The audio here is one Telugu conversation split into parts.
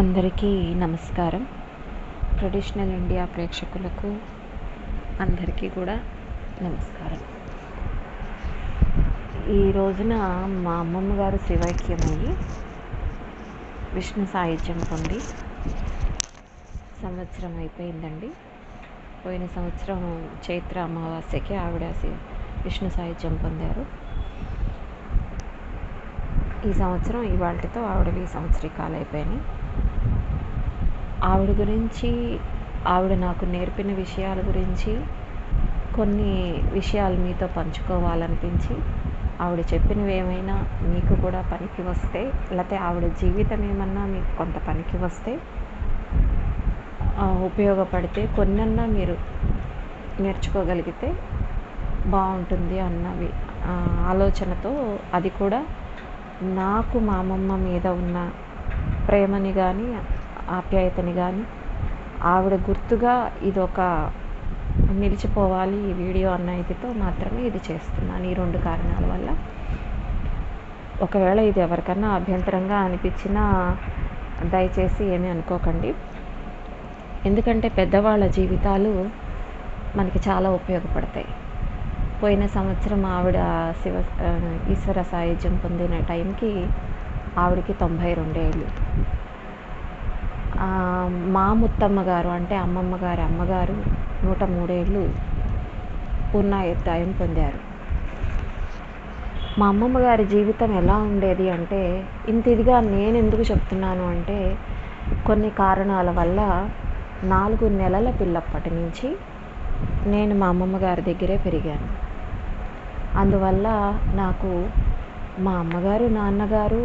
అందరికీ నమస్కారం. ట్రెడిషనల్ ఇండియా ప్రేక్షకులకు అందరికీ కూడా నమస్కారం. ఈ రోజున మా అమ్మమ్మ గారు శివైక్యమయ్యి విష్ణు సాయుధ్యం పొంది సంవత్సరం అయిపోయిందండి. పోయిన సంవత్సరం చైత్ర అమావాస్యకి ఆవిడ విష్ణు సాయుధ్యం పొందారు. ఈ సంవత్సరం ఇవాళతో ఆవిడవి సంవత్సరికాలు అయిపోయినాయి. ఆవిడ గురించి, ఆవిడ నాకు నేర్పిన విషయాల గురించి కొన్ని విషయాలు మీతో పంచుకోవాలనిపించి, ఆవిడ చెప్పినవి ఏమైనా మీకు కూడా పనికి వస్తే, లేకపోతే ఆవిడ జీవితం ఏమన్నా మీకు కొంత పనికి వస్తే, ఉపయోగపడితే కొన్నన్నా మీరు నేర్చుకోగలిగితే బాగుంటుంది అన్నవి ఆలోచనతో, అది కూడా నాకు మా అమ్మమ్మ మీద ఉన్న ప్రేమని కానీ ఆప్యాయతని కానీ ఆవిడ గుర్తుగా ఇదొక నిలిచిపోవాలి ఈ వీడియో అన్న ఇదితో మాత్రమే ఇది చేస్తున్నాను. ఈ 2 కారణాల వల్ల. ఒకవేళ ఇది ఎవరికన్నా అభ్యంతరంగా అనిపించినా దయచేసి ఏమీ అనుకోకండి. ఎందుకంటే పెద్దవాళ్ళ జీవితాలు మనకి చాలా ఉపయోగపడతాయి. పోయిన సంవత్సరం ఆవిడ ఈశ్వర సాయుధ్యం పొందిన టైంకి ఆవిడకి 92 ఏళ్ళు. మా ముత్తమ్మ గారు అంటే అమ్మమ్మ గారి అమ్మగారు 103 ఏళ్ళు పూర్ణాయుద్ధాయం పొందారు. మా అమ్మమ్మ గారి జీవితం ఎలా ఉండేది అంటే, ఇంత ఇదిగా నేను ఎందుకు చెప్తున్నాను అంటే, కొన్ని కారణాల వల్ల 4 నెలల పిల్లప్పటి నుంచి నేను మా అమ్మమ్మ గారి దగ్గరే పెరిగాను. అందువల్ల నాకు మా అమ్మగారు నాన్నగారు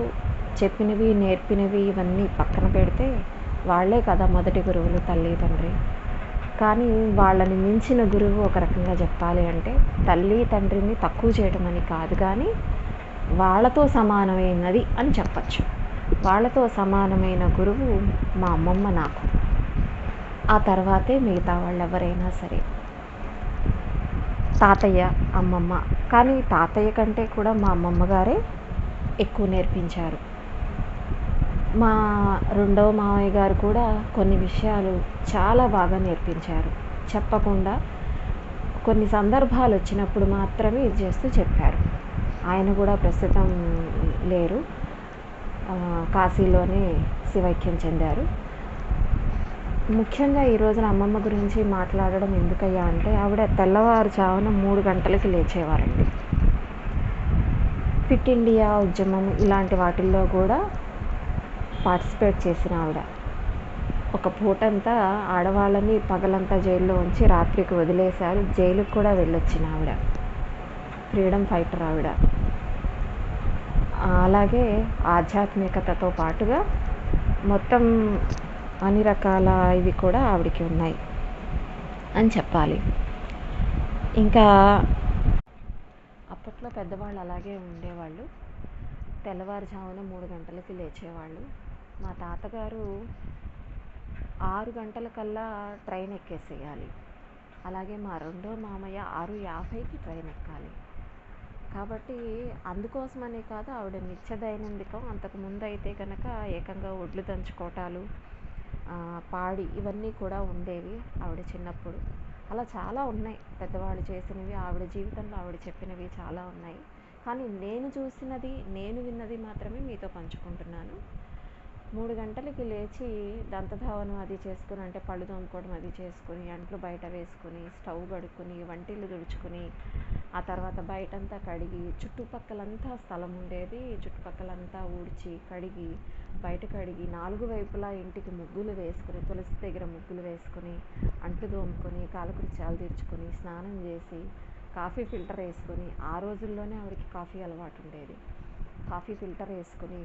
చెప్పినవి నేర్పినవి ఇవన్నీ పక్కన పెడితే, వాళ్ళే కదా మొదటి గురువులు, తల్లి తండ్రి. కానీ వాళ్ళని మించిన గురువు ఒక రకంగా చెప్పాలి అంటే, తల్లి తండ్రిని తక్కువ చేయడం అని కాదు, కానీ వాళ్ళతో సమానమైనది అని చెప్పచ్చు. వాళ్ళతో సమానమైన గురువు మా అమ్మమ్మ నాకు. ఆ తర్వాతే మిగతా వాళ్ళు ఎవరైనా సరే. తాతయ్య, అమ్మమ్మ. కానీ తాతయ్య కంటే కూడా మా అమ్మమ్మ గారే ఎక్కువ నేర్పించారు. మా రెండవ మావయ్య గారు కూడా కొన్ని విషయాలు చాలా బాగా నేర్పించారు. చెప్పకుండా కొన్ని సందర్భాలు వచ్చినప్పుడు మాత్రమే ఇది చేస్తూ చెప్పారు. ఆయన కూడా ప్రస్తుతం లేరు, కాశీలోనే శివైక్యం చెందారు. ముఖ్యంగా ఈ రోజున అమ్మమ్మ గురించి మాట్లాడడం ఎందుకయ్యా అంటే, ఆవిడ తెల్లవారుజామున 3 గంటలకి లేచేవారండి. ఫిట్ ఇండియా ఉద్యమం ఇలాంటి వాటిల్లో కూడా పార్టిసిపేట్ చేసిన ఆవిడ. ఒక పూటంతా ఆడవాళ్ళని పగలంతా జైల్లో ఉంచి రాత్రికి వదిలేశారు. జైలుకు కూడా వెళ్ళొచ్చిన ఆవిడ. ఫ్రీడమ్ ఫైటర్ ఆవిడ. అలాగే ఆధ్యాత్మికతతో పాటుగా మొత్తం అన్ని రకాల ఇవి కూడా ఆవిడకి ఉన్నాయి అని చెప్పాలి. ఇంకా అప్పట్లో పెద్దవాళ్ళు అలాగే ఉండేవాళ్ళు. తెల్లవారుజామున 3 గంటలకి లేచేవాళ్ళు. మా తాతగారు 6 గంటలకల్లా ట్రైన్ ఎక్కేసేయాలి. అలాగే మా రెండో మామయ్య 6:50కి ట్రైన్ ఎక్కాలి. కాబట్టి అందుకోసమనే కాదు, ఆవిడ నిత్య దైనందికం. అంతకుముందు అయితే కనుక ఏకంగా ఒడ్లు దంచుకోవటాలు, పాడి ఇవన్నీ కూడా ఉండేవి ఆవిడ చిన్నప్పుడు. అలా చాలా ఉన్నాయి పెద్దవాళ్ళు చేసినవి. ఆవిడ జీవితంలో ఆవిడ చెప్పినవి చాలా ఉన్నాయి. కానీ నేను చూసినది, నేను విన్నది మాత్రమే మీతో పంచుకుంటున్నాను. 3 గంటలకి లేచి దంతధావనం అది చేసుకుని, అంటే పళ్ళు తోముకోవడం అది చేసుకుని, అంట్లు బయట వేసుకుని, స్టవ్ కడుక్కుని, వంటిల్లు తుడుచుకుని, ఆ తర్వాత బయటంతా కడిగి, చుట్టుపక్కలంతా స్థలం ఉండేది, చుట్టుపక్కలంతా ఊడ్చి కడిగి, బయట కడిగి, 4 వైపులా ఇంటికి ముగ్గులు వేసుకుని, తులసి దగ్గర ముగ్గులు వేసుకుని, అంట్లు తోముకొని, కాలకృత్యాలు తీర్చుకొని, స్నానం చేసి, కాఫీ ఫిల్టర్ వేసుకొని, ఆ రోజుల్లోనే ఆవిడకి కాఫీ అలవాటు ఉండేది. కాఫీ ఫిల్టర్ వేసుకొని,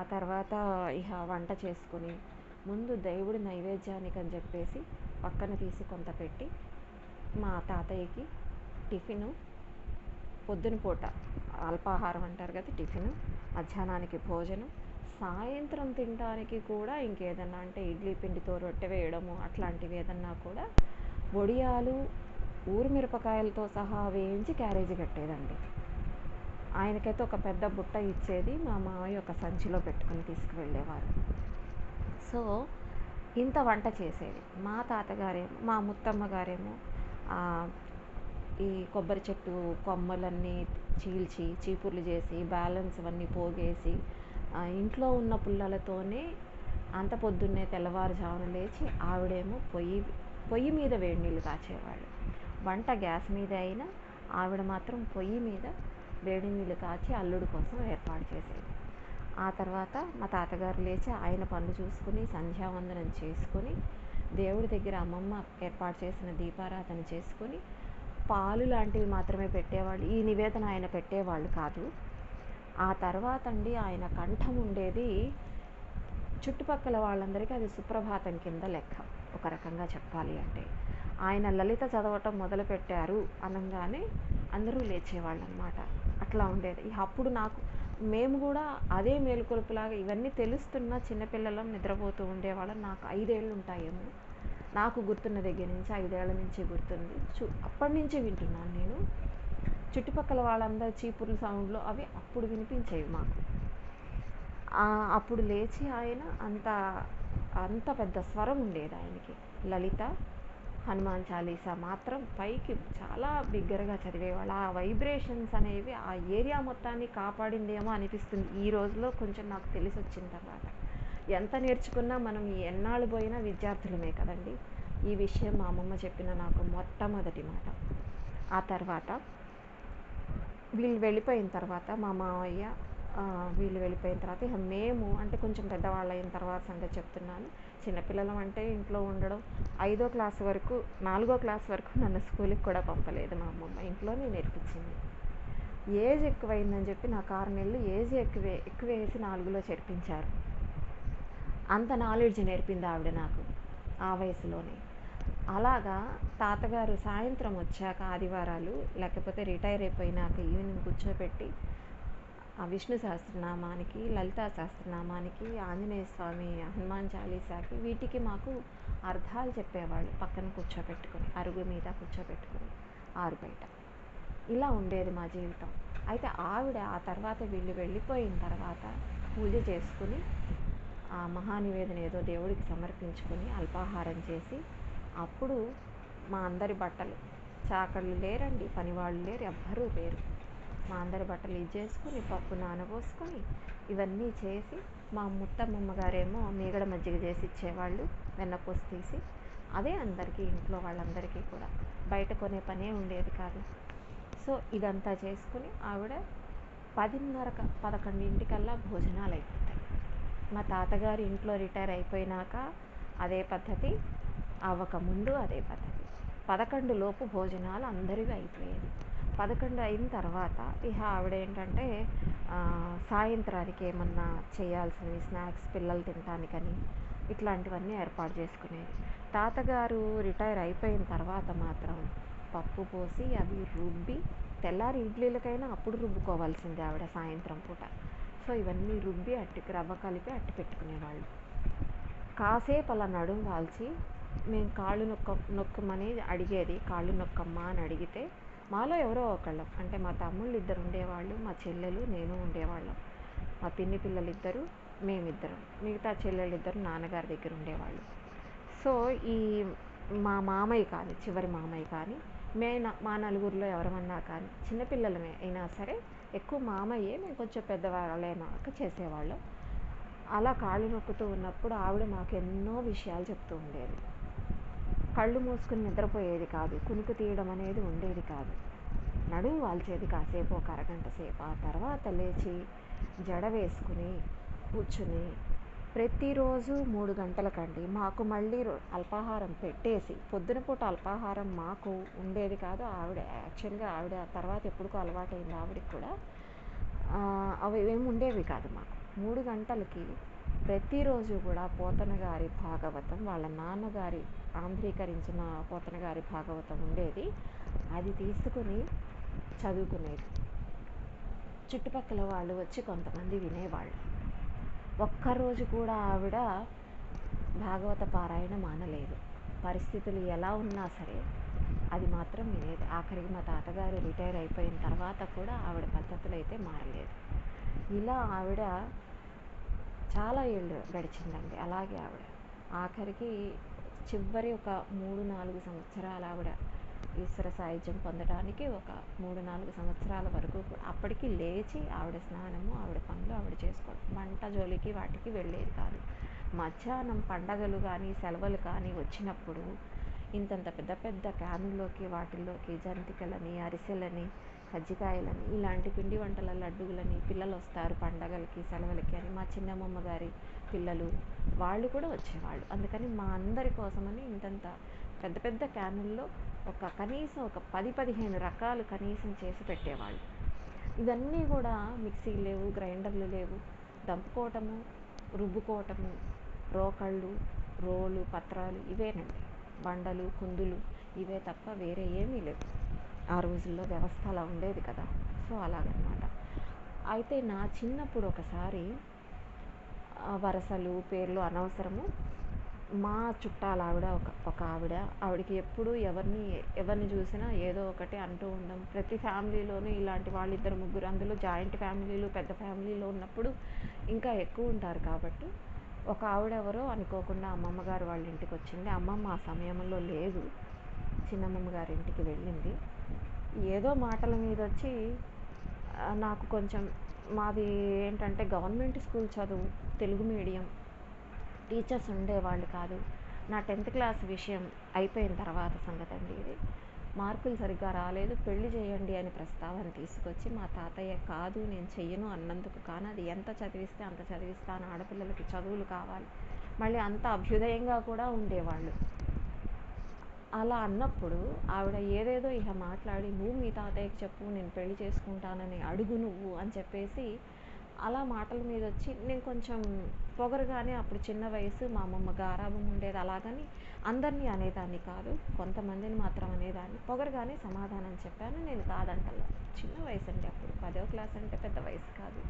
ఆ తర్వాత ఇక వంట చేసుకొని, ముందు దేవుడి నైవేద్యానికి అని చెప్పేసి పక్కన తీసి కొంత పెట్టి, మా తాతయ్యకి టిఫిను, పొద్దున పూట అల్పాహారం అంటారు కదా టిఫిను, మధ్యాహ్నానికి భోజనం, సాయంత్రం తినడానికి కూడా ఇంకేదన్నా అంటే ఇడ్లీ పిండితో రొట్టె వేయడము అట్లాంటివి ఏదన్నా కూడా వడియాలు, ఊరిమిరపకాయలతో సహా వేయించి క్యారేజీ కట్టేదండి. ఆయనకైతే ఒక పెద్ద బుట్ట ఇచ్చేది, మా మామయ్య ఒక సంచిలో పెట్టుకుని తీసుకువెళ్ళేవారు. సో ఇంత వంట చేసేది. మా తాతగారేమో, మా ముత్తమ్మ గారేమో ఈ కొబ్బరి చెట్టు కొమ్మలన్నీ చీల్చి చీపుర్లు చేసి బ్యాలెన్స్ అవన్నీ పోగేసి ఇంట్లో ఉన్న పుల్లలతోనే అంత పొద్దున్నే తెల్లవారుజామున లేచి ఆవిడేమో పొయ్యి మీద వేడి నీళ్ళు కాచేవాళ్ళు. వంట గ్యాస్ మీద అయినా ఆవిడ మాత్రం పొయ్యి మీద వేడి నీళ్ళు కాచి అల్లుడి కోసం ఏర్పాటు చేసేది. ఆ తర్వాత మా తాతగారు లేచి ఆయన పనులు చూసుకుని సంధ్యావందనం చేసుకొని దేవుడి దగ్గర అమ్మమ్మ ఏర్పాటు చేసిన దీపారాధన చేసుకొని పాలు లాంటివి మాత్రమే పెట్టేవాళ్ళు. ఈ నివేదన ఆయన పెట్టేవాళ్ళు కాదు. ఆ తర్వాత అండి ఆయన కంఠం ఉండేది చుట్టుపక్కల వాళ్ళందరికీ అది సుప్రభాతం కింద లెక్క. ఒక రకంగా చెప్పాలి అంటే ఆయన లలిత చదవటం మొదలుపెట్టారు అనగానే అందరూ లేచేవాళ్ళు అనమాట. అట్లా ఉండేది. అప్పుడు మేము కూడా అదే మేలుకొలుపులాగా ఇవన్నీ తెలుస్తున్న చిన్నపిల్లలం నిద్రపోతూ ఉండేవాళ్ళం. నాకు 5 ఏళ్ళు ఉంటాయేమో, నాకు గుర్తున్న దగ్గర నుంచి 5 ఏళ్ల నుంచి గుర్తుంది. అప్పటి నుంచి వింటున్నాను నేను. చుట్టుపక్కల వాళ్ళందరూ చీపుర్ల సౌండ్లు అవి అప్పుడు వినిపించేవి మాకు. అప్పుడు లేచి ఆయన అంత పెద్ద స్వరం ఉండేది ఆయనకి. లలిత, హనుమాన్ చాలీసా మాత్రం పైకి చాలా బిగ్గరగా చదివేవాళ్ళు. ఆ వైబ్రేషన్స్ అనేవి ఆ ఏరియా మొత్తాన్ని కాపాడిందేమో అనిపిస్తుంది ఈ రోజులో. కొంచెం నాకు తెలిసి వచ్చిన తర్వాత ఎంత నేర్చుకున్నా మనం ఎన్నాళ్ళు పోయినా విద్యార్థులమే కదండి. ఈ విషయం మా అమ్మమ్మ చెప్పిన నాకు మొట్టమొదటి మాట. ఆ తర్వాత వీళ్ళు వెళ్ళిపోయిన తర్వాత మా మావయ్య వీళ్ళు వెళ్ళిపోయిన తర్వాత ఇక మేము అంటే కొంచెం పెద్దవాళ్ళు అయిన తర్వాత సంగతి చెప్తున్నాను. చిన్నపిల్లలం అంటే ఇంట్లో ఉండడం. 5వ క్లాస్ వరకు 4వ క్లాస్ వరకు నన్ను స్కూల్కి కూడా పంపలేదు మా అమ్మమ్మ. ఇంట్లోనే నేర్పించింది. ఏజ్ ఎక్కువైందని చెప్పి నాకు 6 నెలలు ఏజ్ ఎక్కువేసి 4లో చేర్పించారు. అంత నాలెడ్జ్ నేర్పింది ఆవిడ నాకు ఆ వయసులోనే. అలాగా తాతగారు సాయంత్రం వచ్చాక ఆదివారాలు లేకపోతే రిటైర్ అయిపోయినాక ఈవినింగ్ కూర్చోబెట్టి ఆ విష్ణు సహస్రనామానికి, లలితా సహస్రనామానికి, ఆంజనేయ స్వామి, హనుమాన్ చాలీసాకి వీటికి మాకు అర్థాలు చెప్పేవాళ్ళు. పక్కన కూర్చోబెట్టుకొని అరుగు మీద కూర్చోబెట్టుకొని ఆరుబయట. ఇలా ఉండేది మా జీవితం. అయితే ఆవిడ ఆ తర్వాత వీళ్ళు వెళ్ళిపోయిన తర్వాత పూజ చేసుకుని ఆ మహానివేదన ఏదో దేవుడికి సమర్పించుకొని అల్పాహారం చేసి అప్పుడు మా అందరి బట్టలు, చాకళ్ళు లేరండి, పనివాళ్ళు లేరు, ఎవ్వరూ లేరు, మా అందరి బట్టలు ఇచ్చేసుకుని పప్పు నానబోసుకొని ఇవన్నీ చేసి మా ముత్తమ్మమ్మ గారేమో మీగడ మజ్జిగ చేసి ఇచ్చేవాళ్ళు, వెన్నపూస తీసి. అదే అందరికీ ఇంట్లో వాళ్ళందరికీ కూడా బయట కొనే పనే ఉండేది కాదు. సో ఇదంతా చేసుకుని ఆవిడ 10:30-11 భోజనాలు అయిపోతాయి. మా తాతగారు ఇంట్లో రిటైర్ అయిపోయినాక అదే పద్ధతి, అవ్వకముందు అదే పద్ధతి. 11 లోపు భోజనాలు అందరివి అయిపోయేది. 11 అయిన తర్వాత ఇక ఆవిడ ఏంటంటే సాయంత్రానికి ఏమన్నా చేయాల్సినవి స్నాక్స్ పిల్లలు తినటానికని ఇట్లాంటివన్నీ ఏర్పాటు చేసుకునేది. తాతగారు రిటైర్ అయిపోయిన తర్వాత మాత్రం పప్పు పోసి అవి రుబ్బి తెల్లారి ఇడ్లీలకైనా అప్పుడు రుబ్బుకోవాల్సిందే ఆవిడ సాయంత్రం పూట. సో ఇవన్నీ రుబ్బి రవ్వ కలిపి అట్టి పెట్టుకునేవాళ్ళు. కాసేపు అలా నడుము వాల్చి మేము కాళ్ళు నొక్కమని అడిగేది. కాళ్ళు నొక్కమ్మా అని అడిగితే మాలో ఎవరో ఒకళ్ళం అంటే మా తమ్ముళ్ళు 2 ఉండేవాళ్ళు, మా చెల్లెలు నేను ఉండేవాళ్ళం. మా పిన్ని పిల్లలు 2, మేమిద్దరం. మిగతా చెల్లెళ్ళు 2 నాన్నగారి దగ్గర ఉండేవాళ్ళు. సో ఈ మా మామయ్య కానీ చివరి మామయ్య కానీ మా నలుగురిలో ఎవరమన్నా కానీ చిన్నపిల్లలమే అయినా సరే ఎక్కువ మామయ్యే, మేము కొంచెం పెద్దవాళ్ళైనాక చేసేవాళ్ళం. అలా కాళ్ళు నొక్కుతూ ఉన్నప్పుడు ఆవిడ మాకు ఎన్నో విషయాలు చెప్తూ ఉండేది. కళ్ళు మూసుకుని నిద్రపోయేది కాదు, కునుకు తీయడం అనేది ఉండేది కాదు. నడుము వాల్చేది కాసేపు, ఒక అరగంట సేపు. ఆ తర్వాత లేచి జడ వేసుకుని కూర్చుని ప్రతిరోజు 3 గంటలకండి మాకు మళ్ళీ అల్పాహారం పెట్టేసి, పొద్దున పూట అల్పాహారం మాకు ఉండేది కాదు. ఆవిడ యాక్చువల్గా ఆవిడ తర్వాత ఎప్పుడుకో అలవాటైంది ఆవిడకి కూడా. అవి ఏమి ఉండేవి కాదు మాకు. 3 గంటలకి ప్రతిరోజు కూడా పోతన గారి భాగవతం, వాళ్ళ నాన్నగారి ఆంధ్రీకరించిన పోతన గారి భాగవతం ఉండేది. అది తీసుకుని చదువుకునేది. చుట్టుపక్కల వాళ్ళు వచ్చి కొంతమంది వినేవాళ్ళు. ఒక్కరోజు కూడా ఆవిడ భాగవత పారాయణ మానలేదు. పరిస్థితులు ఎలా ఉన్నా సరే అది మాత్రం వినేది. ఆఖరికి మా తాతగారు రిటైర్ అయిపోయిన తర్వాత కూడా ఆవిడ పద్ధతులు అయితే మారలేదు. ఇలా ఆవిడ చాలా ఏళ్ళు గడిచిందండి అలాగే ఆవిడ. ఆఖరికి చివరి ఒక 3-4 సంవత్సరాలు ఆవిడ ఈశ్వర సాయుధ్యం పొందడానికి ఒక 3-4 సంవత్సరాల వరకు అప్పటికి లేచి ఆవిడ స్నానము, ఆవిడ పనులు ఆవిడ చేసుకోవడం, వంట జోలికి వాటికి వెళ్ళేది కాదు. మధ్యాహ్నం పండగలు కానీ సెలవులు కానీ వచ్చినప్పుడు ఇంతంత పెద్ద పెద్ద క్యానుల్లోకి వాటిల్లోకి జంతికలని, అరిసెలని, కజ్జికాయలని, ఇలాంటి పిండి వంటల లడ్డూలని, పిల్లలు వస్తారు పండగలకి సెలవులకి అని, మా చిన్నమ్మమ్మ గారి పిల్లలు వాళ్ళు కూడా వచ్చేవాళ్ళు. అందుకని మా అందరి కోసమని ఇంతంత పెద్ద పెద్ద క్యానుల్లో కనీసం ఒక 10-15 రకాలు కనీసం చేసి పెట్టేవాళ్ళు. ఇవన్నీ కూడా మిక్సీ లేవు, గ్రైండర్లు లేవు, దంపుకోవటము, రుబ్బుకోవటము, రోకళ్ళు, రోలు, పత్రాలు ఇవేనండి. బండలు, కుందులు ఇవే తప్ప వేరే ఏమీ లేవు. ఆ రోజుల్లో వ్యవస్థ అలా ఉండేది కదా. సో అలాగనమాట. అయితే నా చిన్నప్పుడు ఒకసారి వరసలు పేర్లు అనవసరము, మా చుట్టాల ఆవిడ ఒక ఆవిడకి ఎప్పుడు ఎవరిని చూసినా ఏదో ఒకటి అంటూ ఉండం. ప్రతి ఫ్యామిలీలోనూ ఇలాంటి వాళ్ళిద్దరు ముగ్గురు, అందులో జాయింట్ ఫ్యామిలీలు పెద్ద ఫ్యామిలీలో ఉన్నప్పుడు ఇంకా ఎక్కువ ఉంటారు కాబట్టి ఒక ఆవిడ ఎవరో అనుకోకుండా అమ్మమ్మ గారు వాళ్ళ ఇంటికి వచ్చింది. అమ్మమ్మ ఆ సమయంలో లేదు, చిన్నమ్మమ్మ గారి ఇంటికి వెళ్ళింది. ఏదో మాటల మీద వచ్చి నాకు కొంచెం, మాది ఏంటంటే గవర్నమెంట్ స్కూల్ చదువు, తెలుగు మీడియం, టీచర్స్ ఉండేవాళ్ళు కాదు. నా 10th క్లాస్ విషయం అయిపోయిన తర్వాత సంగతి అండి ఇది. మార్కులు సరిగ్గా రాలేదు, పెళ్లి చేయండి అని ప్రస్తావన తీసుకొచ్చి మా తాతయ్య కాదు నేను చెయ్యను అన్నందుకు కానీ అది ఎంత చదివిస్తే అంత చదివిస్తాను, ఆడపిల్లలకి చదువులు కావాలి, మళ్ళీ అంత అభ్యుదయంగా కూడా ఉండేవాళ్ళు. అలా అన్నప్పుడు ఆవిడ ఏదేదో ఇక మాట్లాడి, నువ్వు మీ తాతయ్యకి చెప్పు నేను పెళ్లి చేసుకుంటానని అడుగు నువ్వు అని చెప్పేసి అలా మాటల మీద వచ్చి, నేను కొంచెం పొగరుగానే, అప్పుడు చిన్న వయసు, మా అమ్మమ్మ గారాబం ఉండేది, అలాగని అందరినీ అనేదాన్ని కాదు, కొంతమందిని మాత్రం అనేదాన్ని. పొగరుగానే సమాధానం చెప్పాను, నేను కాదంటల్లా. చిన్న వయసు అండి అప్పుడు, 10వ క్లాస్ అంటే పెద్ద వయసు కాదు.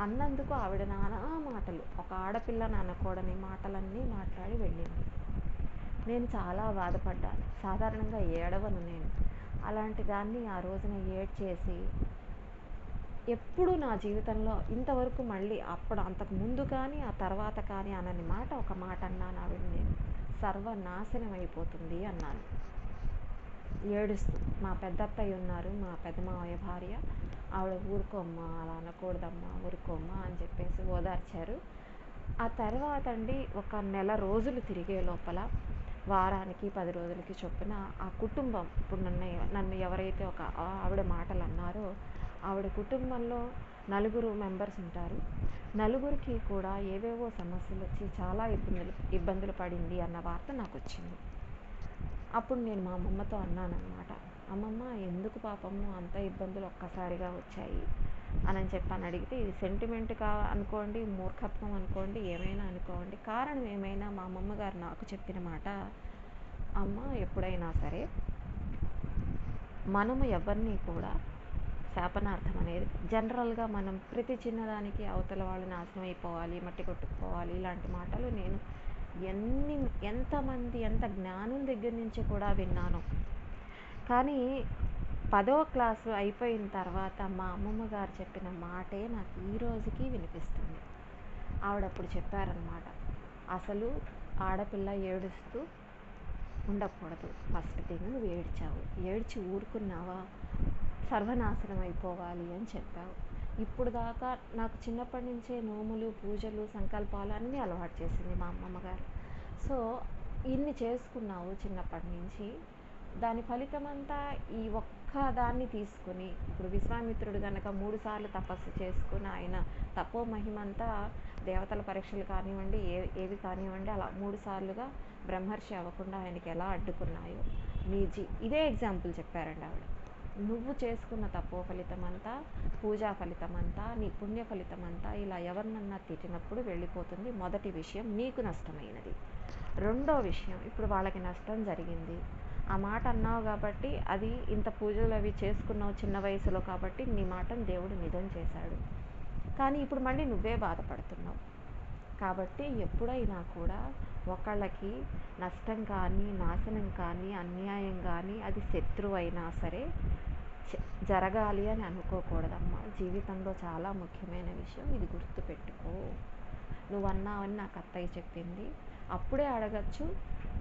అన్నందుకు ఆవిడ నానా మాటలు, ఒక ఆడపిల్లని అనకూడని మాటలన్నీ మాట్లాడి వెళ్ళింది. నేను చాలా బాధపడ్డాను. సాధారణంగా ఏడవను నేను, అలాంటి దాన్ని ఆ రోజున ఏడ్చేసి, ఎప్పుడు నా జీవితంలో ఇంతవరకు మళ్ళీ అంతకు ముందు కానీ ఆ తర్వాత కానీ అనని మాట ఒక మాట అన్నాను ఆవిడ. నేను సర్వనాశనం అయిపోతుంది అన్నాను ఏడుస్తూ. మా పెద్దత్తయ్య ఉన్నారు, మా పెద్దమావయ్య భార్య, ఆవిడ ఊరుకోమ్మా అలా అనకూడదమ్మా, ఊరుకోమ్మా అని చెప్పేసి ఓదార్చారు. ఆ తర్వాత అండి ఒక నెల రోజులు తిరిగే లోపల వారానికి 10 రోజులకి చొప్పున ఆ కుటుంబం, ఇప్పుడు నన్ను ఎవరైతే ఒక ఆవిడ మాటలు అన్నారో ఆవిడ కుటుంబంలో 4 మెంబర్స్ ఉంటారు. నలుగురికి కూడా ఏవేవో సమస్యలు వచ్చి చాలా ఇబ్బందులు పడింది అన్న వార్త నాకు వచ్చింది. అప్పుడు నేను మా అమ్మమ్మతో అన్నాను అనమాట, అమ్మమ్మ ఎందుకు పాపము అంత ఇబ్బందులు ఒక్కసారిగా వచ్చాయి అని చెప్పని అడిగితే, ఇది సెంటిమెంట్ అనుకోండి, మూర్ఖత్వం అనుకోండి, ఏమైనా అనుకోండి, కారణం ఏమైనా మా అమ్మమ్మ గారు నాకు చెప్పిన మాట, అమ్మ ఎప్పుడైనా సరే మనము ఎవరిని కూడా శాపనార్థం అనేది జనరల్గా మనం ప్రతి చిన్నదానికి అవతల వాళ్ళు నాశనం అయిపోవాలి, మట్టి కొట్టుకుపోవాలి, ఇలాంటి మాటలు నేను ఎంతమంది ఎంత జ్ఞానం దగ్గర నుంచి కూడా విన్నాను. కానీ 10వ క్లాసు అయిపోయిన తర్వాత మా అమ్మమ్మ గారు చెప్పిన మాటే నాకు ఈ రోజుకి వినిపిస్తుంది. ఆవిడప్పుడు చెప్పారనమాట, అసలు ఆడపిల్ల ఏడుస్తూ ఉండకూడదు, ఫస్ట్ థింగ్ నువ్వు ఏడ్చి ఊరుకున్నావా సర్వనాశనం అయిపోవాలి అని చెప్పావు. ఇప్పుడు దాకా నాకు చిన్నప్పటి నుంచే నోములు, పూజలు, సంకల్పాలు అన్నీ అలవాటు చేసింది మా అమ్మమ్మ గారు. సో ఇన్ని చేసుకున్నావు చిన్నప్పటి నుంచి, దాని ఫలితమంతా ఈ ఒక్క దాన్ని తీసుకుని, ఇప్పుడు విశ్వామిత్రుడు కనుక 3 సార్లు తపస్సు చేసుకుని ఆయన తపో మహిమంతా దేవతల పరీక్షలు కానివ్వండి, ఏవి కానివ్వండి, అలా 3 సార్లుగా బ్రహ్మర్షి అవ్వకుండా ఆయనకి ఎలా అడ్డుకున్నాయో ఇదే ఎగ్జాంపుల్ చెప్పారండి ఆవిడ. నువ్వు చేసుకున్న తపో ఫలితమంతా, పూజా ఫలితమంతా, నీ పుణ్య ఫలితమంతా ఇలా ఎవరినన్నా తిట్టినప్పుడు వెళ్ళిపోతుంది. మొదటి విషయం నీకు నష్టమైనది. రెండో విషయం, ఇప్పుడు వాళ్ళకి నష్టం జరిగింది, ఆ మాట అన్నావు కాబట్టి, అది ఇంత పూజలు అవి చేసుకున్నావు చిన్న వయసులో కాబట్టి నీ మాటను దేవుడు నిజం చేశాడు, కానీ ఇప్పుడు మళ్ళీ నువ్వే బాధపడుతున్నావు. కాబట్టి ఎప్పుడైనా కూడా ఒకళ్ళకి నష్టం కానీ, నాశనం కానీ, అన్యాయం కానీ, అది శత్రువు అయినా సరే జరగాలి అని అనుకోకూడదమ్మా. జీవితంలో చాలా ముఖ్యమైన విషయం ఇది, గుర్తుపెట్టుకో నువ్వు అన్నావని నాకు అత్తయ్య చెప్పింది, అప్పుడే అడగచ్చు,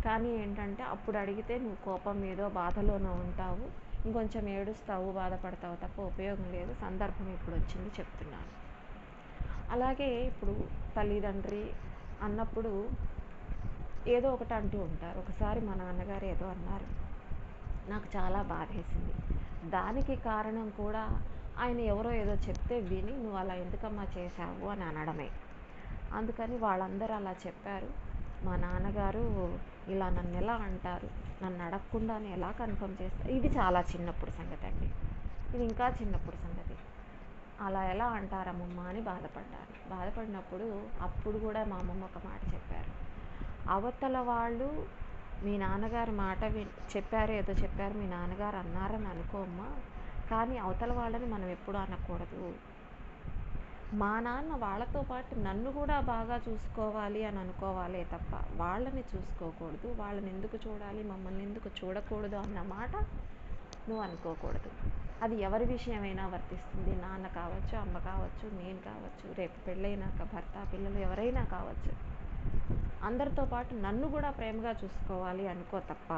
కానీ ఏంటంటే అప్పుడు అడిగితే నువ్వు కోపం మీదో బాధలోనో ఉంటావు, ఇంకొంచెం ఏడుస్తావు, బాధపడతావు తప్ప ఉపయోగం లేదు, సందర్భం ఇప్పుడు వచ్చింది చెప్తున్నాను. అలాగే ఇప్పుడు తల్లిదండ్రి అన్నప్పుడు ఏదో ఒకటి అంటూ ఉంటారు. ఒకసారి మా నాన్నగారు ఏదో అన్నారు, నాకు చాలా బాధేసింది. దానికి కారణం కూడా ఆయన ఎవరో ఏదో చెప్తే విని నువ్వు అలా ఎందుకమ్మా చేశావు అని అనడమే. అందుకని వాళ్ళందరూ అలా చెప్పారు. మా నాన్నగారు ఇలా నన్ను ఎలా అంటారు, నన్ను అడగకుండానే ఎలా కన్ఫర్మ్ చేస్తారు. ఇది చాలా చిన్నప్పుడు సంగతి అండి, ఇది ఇంకా చిన్నప్పుడు సంగతి. అలా ఎలా అంటారమ్మమ్మ అని బాధపడినప్పుడు అప్పుడు కూడా మా అమ్మమ్మ ఒక మాట చెప్పారు. అవతల వాళ్ళు మీ నాన్నగారు మాట చెప్పారు, ఏదో చెప్పారు, మీ నాన్నగారు అన్నారని అనుకోమ్మా, కానీ అవతల వాళ్ళని మనం ఎప్పుడూ అనకూడదు. మా నాన్న వాళ్ళతో పాటు నన్ను కూడా బాగా చూసుకోవాలి అని అనుకోవాలే తప్ప వాళ్ళని చూసుకోకూడదు, వాళ్ళని ఎందుకు చూడాలి, మమ్మల్ని ఎందుకు చూడకూడదు అన్న మాట నువ్వు అనుకోకూడదు. అది ఎవరి విషయమైనా వర్తిస్తుంది. నాన్న కావచ్చు, అమ్మ కావచ్చు, నేను కావచ్చు, రేపు పెళ్ళైనాక భర్త పిల్లలు ఎవరైనా కావచ్చు. అందరితో పాటు నన్ను కూడా ప్రేమగా చూసుకోవాలి అనుకో తప్ప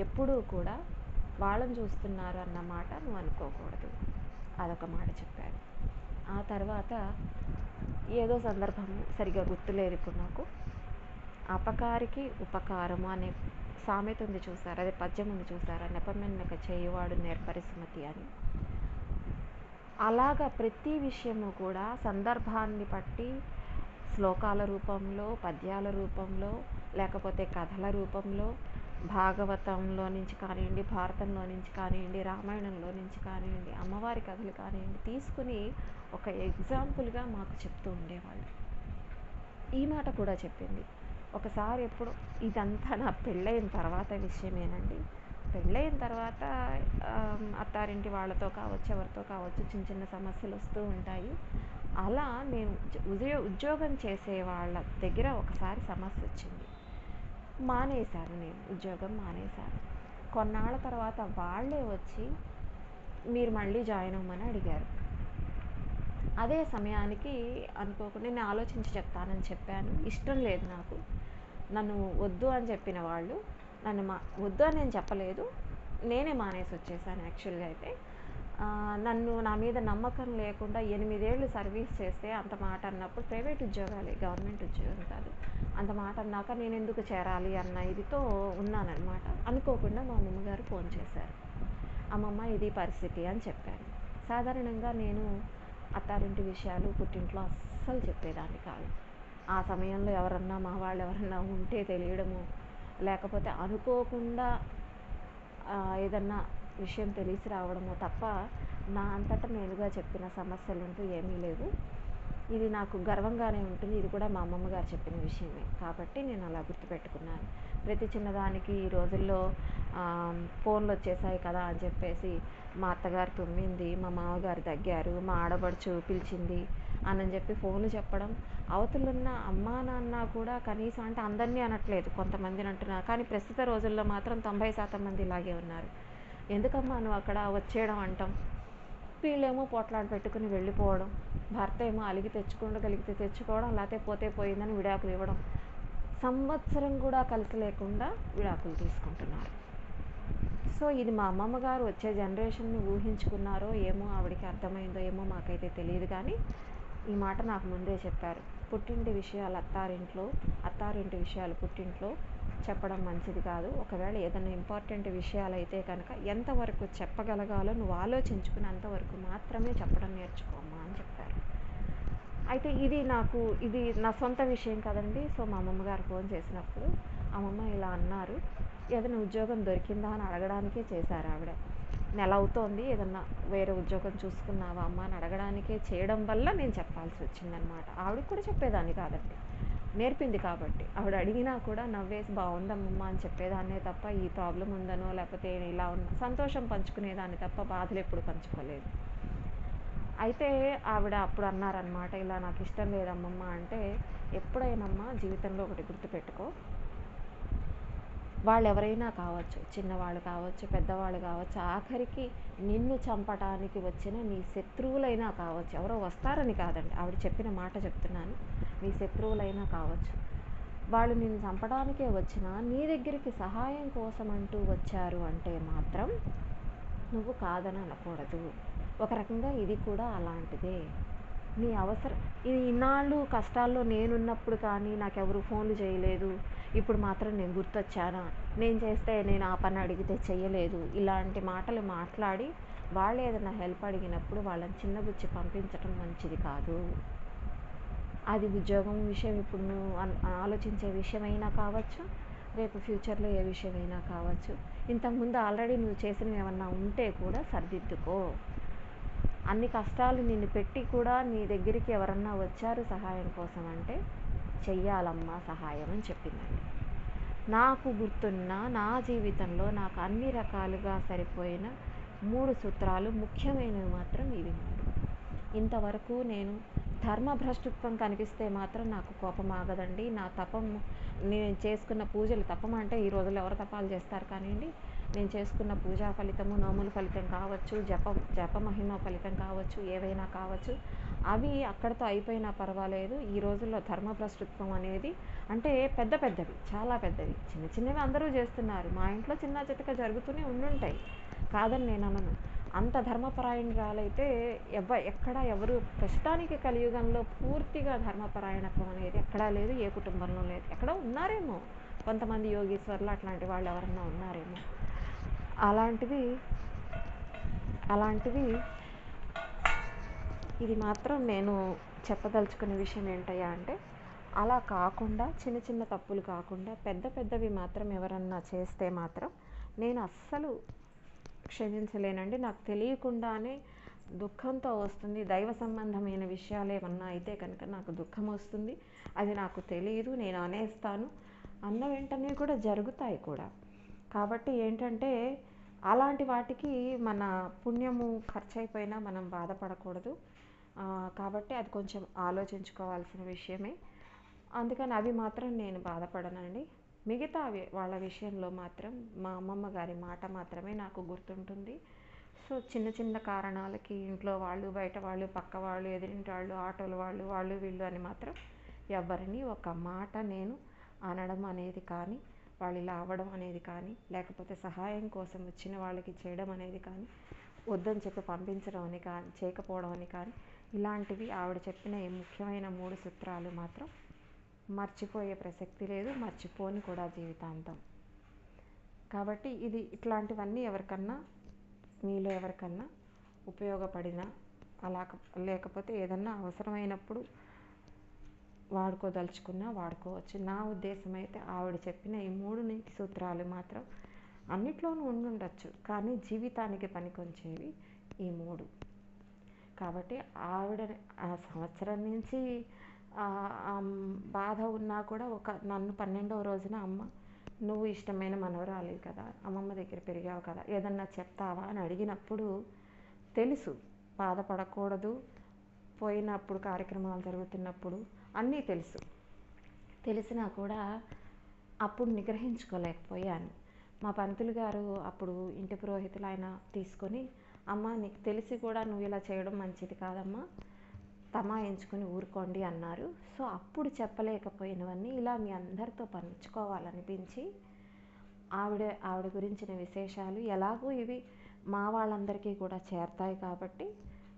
ఎప్పుడూ కూడా వాళ్ళని చూస్తున్నారు అన్న మాట నువ్వు అనుకోకూడదు. అదొక మాట చెప్పారు. ఆ తర్వాత ఏదో సందర్భం సరిగా గుర్తులేదు ఇప్పుడు నాకు, అపకారికి ఉపకారము అనే సామెత ఉంది చూసారు, అదే పద్యం ఉంది చూసారా, నెపమెన్నక చేయువాడు నేర్పరి సుమతి అని. అలాగా ప్రతి విషయము కూడా సందర్భాన్ని బట్టి శ్లోకాల రూపంలో, పద్యాల రూపంలో, లేకపోతే కథల రూపంలో, భాగవతంలో నుంచి కానివ్వండి, భారతంలో నుంచి కానివ్వండి, రామాయణంలో నుంచి కానివ్వండి, అమ్మవారి కథలు కానివ్వండి తీసుకుని ఒక ఎగ్జాంపుల్గా మాకు చెప్తూ ఉండేవాళ్ళు. ఈ మాట కూడా చెప్పింది ఒకసారి. ఎప్పుడు ఇదంతా నా పెళ్ళైన తర్వాత విషయమేనండి. పెళ్ళైన తర్వాత అత్తారింటి వాళ్ళతో కావచ్చు, ఎవరితో కావచ్చు, చిన్న చిన్న సమస్యలు వస్తూ ఉంటాయి. అలా నేను ఉద్యోగం చేసే వాళ్ళ దగ్గర ఒకసారి సమస్య వచ్చింది. మానేశాను, నేను ఉద్యోగం మానేశాను. కొన్నాళ్ళ తర్వాత వాళ్ళే వచ్చి మీరు మళ్ళీ జాయిన్ అవ్వమని అడిగారు. అదే సమయానికి అనుకోకుండా నేను ఆలోచించి చెప్తానని చెప్పాను. ఇష్టం లేదు నాకు, నన్ను వద్దు అని చెప్పిన వాళ్ళు నన్ను వద్దు అని నేను చెప్పలేదు, నేనే మానేసి వచ్చేసాను. యాక్చువల్గా అయితే నన్ను నా మీద నమ్మకం లేకుండా 8 ఏళ్ళు సర్వీస్ చేస్తే అంత మాట అన్నప్పుడు, ప్రైవేట్ ఉద్యోగాలే, గవర్నమెంట్ ఉద్యోగం కాదు, అంత మాట అన్నాక నేను ఎందుకు చేరాలి అన్న ఇదితో ఉన్నానన్నమాట. అనుకోకుండా మా అమ్మమ్మగారు ఫోన్ చేశారు. అమ్మమ్మ ఇది పరిస్థితి అని చెప్పారు. సాధారణంగా నేను అత్తారింటి విషయాలు పుట్టింట్లో అస్సలు చెప్పేదాన్ని కాదు. ఆ సమయంలో ఎవరన్నా మా వాళ్ళు ఎవరన్నా ఉంటే తెలియడము, లేకపోతే అనుకోకుండా ఏదన్నా విషయం తెలిసి రావడము తప్ప నా అంతటా నేనుగా చెప్పిన సమస్యలంటూ ఏమీ లేవు. ఇది నాకు గర్వంగానే ఉంటుంది. ఇది కూడా మా అమ్మమ్మ గారు చెప్పిన విషయమే కాబట్టి నేను అలా గుర్తుపెట్టుకున్నాను. ప్రతి చిన్నదానికి ఈ రోజుల్లో ఫోన్లు వచ్చేసాయి కదా అని చెప్పేసి మా అత్తగారు తుమ్మింది, మా మామగారు దగ్గారు, మా ఆడపడుచు పిలిచింది అని చెప్పి ఫోన్లు చెప్పడం. అవతలున్న అమ్మా నాన్న కూడా కనీసం, అంటే అందరినీ అనట్లేదు, కొంతమందిని అంటున్నారు, కానీ ప్రస్తుత రోజుల్లో మాత్రం 90% మంది ఇలాగే ఉన్నారు. ఎందుకమ్మా నువ్వు అక్కడ వచ్చేయడం అంటాం, వీళ్ళేమో పోట్లాడ పెట్టుకుని వెళ్ళిపోవడం, భర్త ఏమో అలిగి తెచ్చుకోగలిగితే తెచ్చుకోవడం, లేకపోతే పోతే పోయిందని విడాకులు ఇవ్వడం. సంవత్సరం కూడా కలిసి లేకుండా విడాకులు తీసుకుంటున్నారు. సో ఇది మా అమ్మమ్మ గారు వచ్చే జనరేషన్ని ఊహించుకున్నారో ఏమో, ఆవిడకి అర్థమైందో ఏమో మాకైతే తెలియదు, కానీ ఈ మాట నాకు ముందే చెప్పారు. పుట్టింటి విషయాలు అత్తారింట్లో, అత్తారింటి విషయాలు పుట్టింట్లో చెప్పడం మంచిది కాదు. ఒకవేళ ఏదైనా ఇంపార్టెంట్ విషయాలు అయితే కనుక ఎంతవరకు చెప్పగలగాలో నువ్వు ఆలోచించుకుని అంతవరకు మాత్రమే చెప్పడం నేర్చుకోమ్మా అని చెప్పారు. అయితే ఇది నా సొంత విషయం కదండి. సో మా అమ్మమ్మగారు ఫోన్ చేసినప్పుడు అమ్మమ్మ ఇలా అన్నారు, ఏదైనా ఉద్యోగం దొరికిందా అని అడగడానికే చేశారు ఆవిడ. నెల అవుతోంది, ఏదన్నా వేరే ఉద్యోగం చూసుకున్నావా అమ్మ అని అడగడానికే చేయడం వల్ల నేను చెప్పాల్సి వచ్చిందనమాట. ఆవిడకి కూడా చెప్పేదాన్ని కాదండి, నేర్పింది కాబట్టి. ఆవిడ అడిగినా కూడా నవ్వేసి బాగుందమ్మమ్మ అని చెప్పేదాన్నే తప్ప ఈ ప్రాబ్లం ఉందనో లేకపోతే ఇలా సంతోషం పంచుకునేదాన్ని తప్ప బాధలు ఎప్పుడు పంచుకోలేదు. అయితే ఆవిడ అప్పుడు అన్నారనమాట, ఇలా నాకు ఇష్టం లేదమ్మమ్మ అంటే, ఎప్పుడైనమ్మా జీవితంలో ఒకటి గుర్తుపెట్టుకో, వాళ్ళు ఎవరైనా కావచ్చు, చిన్నవాళ్ళు కావచ్చు, పెద్దవాళ్ళు కావచ్చు, ఆఖరికి నిన్ను చంపటానికి వచ్చిన నీ శత్రువులైనా కావచ్చు, ఎవరో వస్తారని కాదండి, ఆవిడ చెప్పిన మాట చెప్తున్నాను, నీ శత్రువులైనా కావచ్చు, వాళ్ళు నిన్ను చంపడానికే వచ్చినా నీ దగ్గరికి సహాయం కోసం అంటూ వచ్చారు అంటే మాత్రం నువ్వు కాదని అనకూడదు. ఒక రకంగా ఇది కూడా అలాంటిదే. నీ అవసరం ఇది ఇన్నాళ్ళు కష్టాల్లో నేనున్నప్పుడు కానీ నాకెవరు ఫోన్లు చేయలేదు, ఇప్పుడు మాత్రం నేను గుర్తొచ్చానా, నేను ఆ పని అడిగితే చెయ్యలేదు, ఇలాంటి మాటలు మాట్లాడి వాళ్ళు ఏదైనా హెల్ప్ అడిగినప్పుడు వాళ్ళని చిన్నబుచ్చి పంపించడం మంచిది కాదు. అది ఉద్యోగం విషయం ఇప్పుడు నువ్వు ఆలోచించే విషయమైనా కావచ్చు, రేపు ఫ్యూచర్లో ఏ విషయమైనా కావచ్చు, ఇంతకుముందు ఆల్రెడీ నువ్వు చేసినవి ఏమన్నా ఉంటే కూడా సరిదిద్దుకో. అన్ని కష్టాలు నిన్ను పెట్టి కూడా నీ దగ్గరికి ఎవరన్నా వచ్చారు సహాయం కోసం అంటే చెయ్యాలమ్మా సహాయం అని చెప్పిందండి. నాకు గుర్తున్న నా జీవితంలో నాకు అన్ని రకాలుగా సరిపోయిన 3 సూత్రాలు, ముఖ్యమైనవి మాత్రం ఇవి 3. ఇంతవరకు నేను ధర్మభ్రష్టత్వం కనిపిస్తే మాత్రం నాకు కోపం ఆగదండి. నా తపం, నేను చేసుకున్న పూజలు, తపం అంటే ఈ రోజుల్లో ఎవరు తపాలు చేస్తారు కానివ్వండి, నేను చేసుకున్న పూజా ఫలితము, నోముల ఫలితం కావచ్చు, జపమహిమ ఫలితం కావచ్చు, ఏవైనా కావచ్చు, అవి అక్కడితో అయిపోయినా పర్వాలేదు. ఈ రోజుల్లో ధర్మభ్రష్టత్వం అనేది అంటే పెద్ద పెద్దవి, చాలా పెద్దవి, చిన్న చిన్నవి అందరూ చేస్తున్నారు, మా ఇంట్లో చిన్న చితక జరుగుతూనే ఉండుంటాయి, కాదని నేను అనను. అంత ధర్మపరాయణురాలైతే ఎక్కడా ఎవరు ప్రస్తుతానికి కలియుగంలో పూర్తిగా ధర్మపరాయణత్వం అనేది ఎక్కడా లేదు, ఏ కుటుంబంలో లేదు. ఎక్కడో ఉన్నారేమో కొంతమంది యోగీశ్వర్లు అట్లాంటి వాళ్ళు ఎవరన్నా ఉన్నారేమో. అలాంటివి ఇది మాత్రం నేను చెప్పదలుచుకునే విషయం ఏంటయ్యా అంటే, అలా కాకుండా చిన్న చిన్న తప్పులు కాకుండా పెద్ద పెద్దవి మాత్రం ఎవరన్నా చేస్తే మాత్రం నేను అస్సలు క్షమించలేనండి. నాకు తెలియకుండానే దుఃఖంతో వస్తుంది. దైవ సంబంధమైన విషయాలు ఏమన్నా అయితే కనుక నాకు దుఃఖం వస్తుంది. అది నాకు తెలియదు, నేను అనేస్తాను, అన్న వెంటనే కూడా జరుగుతాయి కూడా. కాబట్టి ఏంటంటే అలాంటి వాటికి మన పుణ్యము ఖర్చు అయిపోయినా మనం బాధపడకూడదు. కాబట్టి అది కొంచెం ఆలోచించుకోవాల్సిన విషయమే. అందుకని అవి మాత్రం నేను బాధపడనండి. మిగతా వాళ్ళ విషయంలో మాత్రం మా అమ్మమ్మ గారి మాట మాత్రమే నాకు గుర్తుంటుంది. సో చిన్న చిన్న కారణాలకి ఇంట్లో వాళ్ళు, బయట వాళ్ళు, పక్క వాళ్ళు, ఎదిరింటి వాళ్ళు, ఆటోల వాళ్ళు, వాళ్ళు వీళ్ళు అని మాత్రం ఎవరిని ఒక మాట నేను అనడం అనేది కానీ, వాళ్ళు ఇలా అవ్వడం అనేది కానీ, లేకపోతే సహాయం కోసం వచ్చిన వాళ్ళకి చేయడం అనేది కానీ, వద్దని చెప్పి పంపించడం అని కానీ, చేయకపోవడం అని కానీ, ఇలాంటివి ఆవిడ చెప్పిన ఈ ముఖ్యమైన 3 సూత్రాలు మాత్రం మర్చిపోయే ప్రసక్తి లేదు, మర్చిపోని కూడా జీవితాంతం. కాబట్టి ఇట్లాంటివన్నీ ఎవరికన్నా, మీలో ఎవరికన్నా ఉపయోగపడినా, అలా లేకపోతే ఏదన్నా అవసరమైనప్పుడు వాడుకోదలుచుకున్నా వాడుకోవచ్చు. నా ఉద్దేశం అయితే ఆవిడ చెప్పిన ఈ 3 సూత్రాలు మాత్రం అన్నిట్లోనూ ఉండుండొచ్చు, కానీ జీవితానికి పనికొచ్చేవి ఈ 3. కాబట్టి ఆవిడ ఆ సంవత్సరం నుంచి బాధ ఉన్నా కూడా నన్ను 12వ రోజున అమ్మ నువ్వు ఇష్టమైన మనవరాలివి కదా, అమ్మమ్మ దగ్గర పెరిగావు కదా, ఏదన్నా చెప్తావా అని అడిగినప్పుడు తెలుసు బాధపడకూడదు, పోయినప్పుడు కార్యక్రమాలు జరుగుతున్నప్పుడు అన్నీ తెలిసినా కూడా అప్పుడు నిగ్రహించుకోలేకపోయాను. మా పంతులు గారు అప్పుడు ఇంటి పురోహితులు ఆయన తీసుకొని, అమ్మ నీకు తెలిసి కూడా నువ్వు ఇలా చేయడం మంచిది కాదమ్మా, తమాయించుకొని ఊరుకోండి అన్నారు. సో అప్పుడు చెప్పలేకపోయినవన్నీ ఇలా మీ అందరితో పంచుకోవాలనిపించి, ఆవిడ గురించిన విశేషాలు ఎలాగో ఇవి మా వాళ్ళందరికీ కూడా చేరతాయి కాబట్టి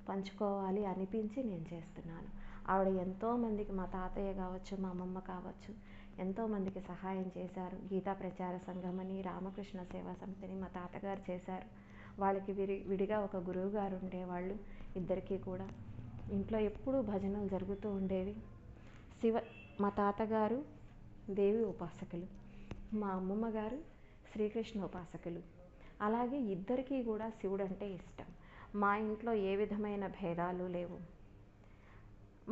పంచుకోవాలి అనిపించి నేను చేస్తున్నాను. ఆవిడ ఎంతోమందికి, మా తాతయ్య కావచ్చు, మా అమ్మమ్మ కావచ్చు, ఎంతోమందికి సహాయం చేశారు. గీతా ప్రచార సంఘమని, రామకృష్ణ సేవా సమితిని మా తాతగారు చేశారు. వాళ్ళకి విడిగా ఒక గురువు గారు ఉండేవాళ్ళు. ఇద్దరికీ కూడా ఇంట్లో ఎప్పుడూ భజనలు జరుగుతూ ఉండేవి. మా తాతగారు దేవి ఉపాసకులు, మా అమ్మమ్మ గారు శ్రీకృష్ణ ఉపాసకులు. అలాగే ఇద్దరికీ కూడా శివుడు అంటే ఇష్టం. మా ఇంట్లో ఏ విధమైన భేదాలు లేవు,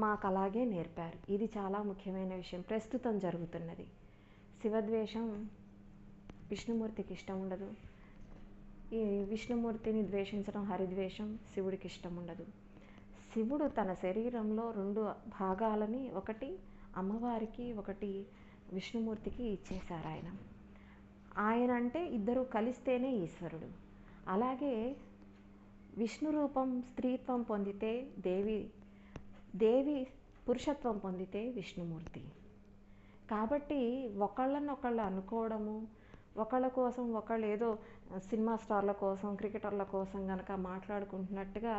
మాకు అలాగే నేర్పారు. ఇది చాలా ముఖ్యమైన విషయం. ప్రస్తుతం జరుగుతున్నది శివద్వేషం విష్ణుమూర్తికి ఇష్టం ఉండదు, ఈ విష్ణుమూర్తిని ద్వేషించడం హరిద్వేషం శివుడికి ఇష్టం ఉండదు. శివుడు తన శరీరంలో 2 భాగాలని, ఒకటి అమ్మవారికి, ఒకటి విష్ణుమూర్తికి ఇచ్చేశారు ఆయన. ఆయన అంటే ఇద్దరు కలిస్తేనే ఈశ్వరుడు. అలాగే విష్ణు రూపం స్త్రీత్వం పొందితే దేవి, దేవి పురుషత్వం పొందితే విష్ణుమూర్తి. కాబట్టి ఒకళ్ళనొకళ్ళు అనుకోవడము, ఒకళ్ళ కోసం ఒకళ్ళు ఏదో సినిమా స్టార్ల కోసం క్రికెటర్ల కోసం కనుక మాట్లాడుకుంటున్నట్టుగా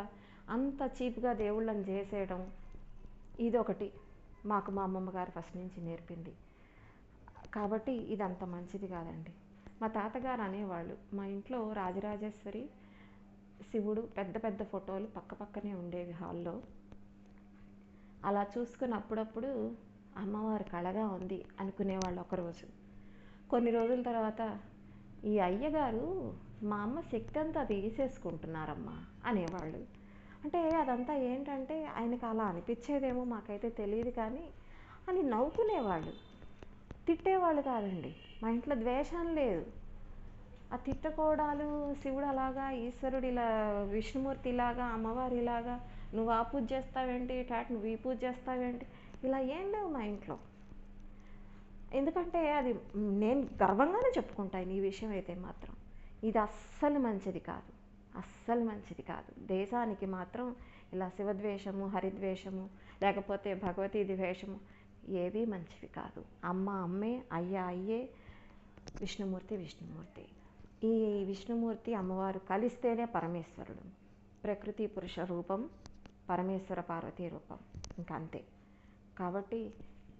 అంత చీప్గా దేవుళ్ళని చేసేయడం, ఇదొకటి మాకు మా అమ్మమ్మ గారు ఫస్ట్ నుంచి నేర్పింది. కాబట్టి ఇది అంత మంచిది కాదండి. మా తాతగారు అనేవాళ్ళు, మా ఇంట్లో రాజరాజేశ్వరి, శివుడు పెద్ద పెద్ద ఫోటోలు పక్క పక్కనే ఉండేవి హాల్లో. అలా చూసుకుని అప్పుడప్పుడు అమ్మవారు కళగా ఉంది అనుకునేవాళ్ళు ఒకరోజు. కొన్ని రోజుల తర్వాత ఈ అయ్యగారు మా అమ్మ శక్తి అంతా తీసేసుకుంటున్నారమ్మా అనేవాళ్ళు. అంటే అదంతా ఏంటంటే ఆయనకు అలా అనిపించేదేమో మాకైతే తెలియదు కానీ అని నవ్వుకునేవాళ్ళు, తిట్టేవాళ్ళు కాదండి. మా ఇంట్లో ద్వేషం లేదు. ఆ తిట్టకోడాలు, శివుడు అలాగా, ఈశ్వరుడు ఇలా, విష్ణుమూర్తి ఇలాగా, అమ్మవారు ఇలాగా, నువ్వు ఆ పూజ చేస్తావేంటి, నువ్వు ఈ పూజ చేస్తావేంటి, ఇలా ఏం లేవు మా ఇంట్లో. ఎందుకంటే అది నేను గర్వంగానే చెప్పుకుంటాను ఈ విషయం అయితే మాత్రం. ఇది అస్సలు మంచిది కాదు, అస్సలు మంచిది కాదు. దేశానికి మాత్రం ఇలా శివద్వేషము, హరిద్వేషము, లేకపోతే భగవతీ ద్వేషము ఏవీ మంచివి కాదు. అమ్మ అమ్మే, అయ్య అయ్యే, విష్ణుమూర్తి విష్ణుమూర్తి. ఈ విష్ణుమూర్తి అమ్మవారు కలిస్తేనే పరమేశ్వరుడు. ప్రకృతి పురుష రూపం, పరమేశ్వర పార్వతీ రూపం, ఇంకా అంతే. కాబట్టి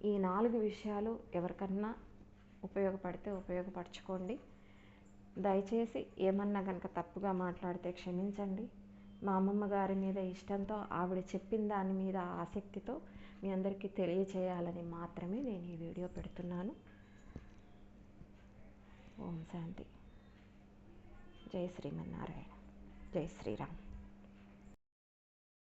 ఈ 4 విషయాలు ఎవరికన్నా ఉపయోగపడితే ఉపయోగపరచుకోండి. దయచేసి ఏమన్నా కనుక తప్పుగా మాట్లాడితే క్షమించండి. మా అమ్మమ్మ గారి మీద ఇష్టంతో, ఆవిడ చెప్పిన దాని మీద ఆసక్తితో మీ అందరికీ తెలియచేయాలని మాత్రమే నేను ఈ వీడియో పెడుతున్నాను. ఓం శాంతి. జై శ్రీమన్నారాయణ. జై శ్రీరామ్.